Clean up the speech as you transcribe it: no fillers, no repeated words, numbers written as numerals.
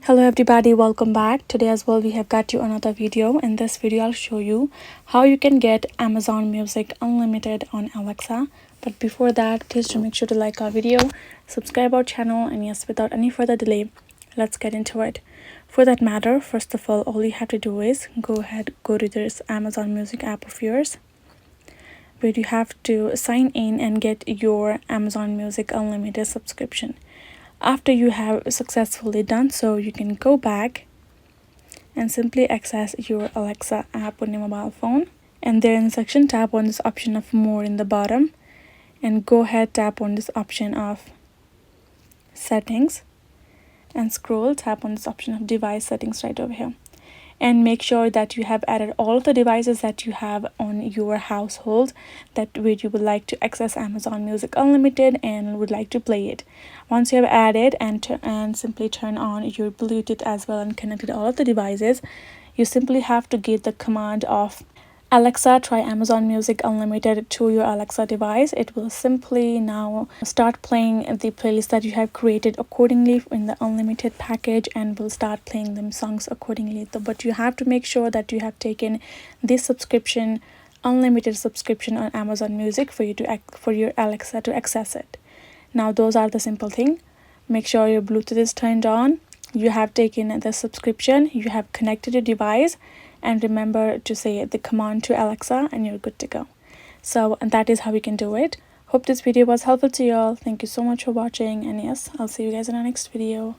Hello everybody, welcome back. Today as well we have got you another video. In this video I'll show you how you can get Amazon Music Unlimited on Alexa. But before that, please do make sure to like our video, subscribe our channel, and yes, without any further delay, let's get into it. For that matter, first of all you have to do is go to this Amazon Music app of yours, where you have to sign in and get your Amazon Music Unlimited subscription. After you have successfully done so, you can go back and simply access your Alexa app on your mobile phone, and there in the section tap on this option of more in the bottom and go ahead tap on this option of settings and scroll, tap on this option of device settings right over here, and make sure that you have added all of the devices that you have on your household that where you would like to access Amazon Music Unlimited and would like to play it. Once you have added and simply turn on your Bluetooth as well and connected all of the devices, you simply have to give the command of Alexa, try Amazon Music Unlimited to your Alexa device. It will simply now start playing the playlist that you have created accordingly in the unlimited package and will start playing them songs accordingly. But you have to make sure that you have taken this subscription, unlimited subscription on Amazon Music for your Alexa to access it. Now those are the simple thing. Make sure your Bluetooth is turned on. You have taken the subscription, you have connected your device, and remember to say the command to Alexa and you're good to go. So that is how you can do it. Hope this video was helpful to you all. Thank you so much for watching, and yes, I'll see you guys in our next video.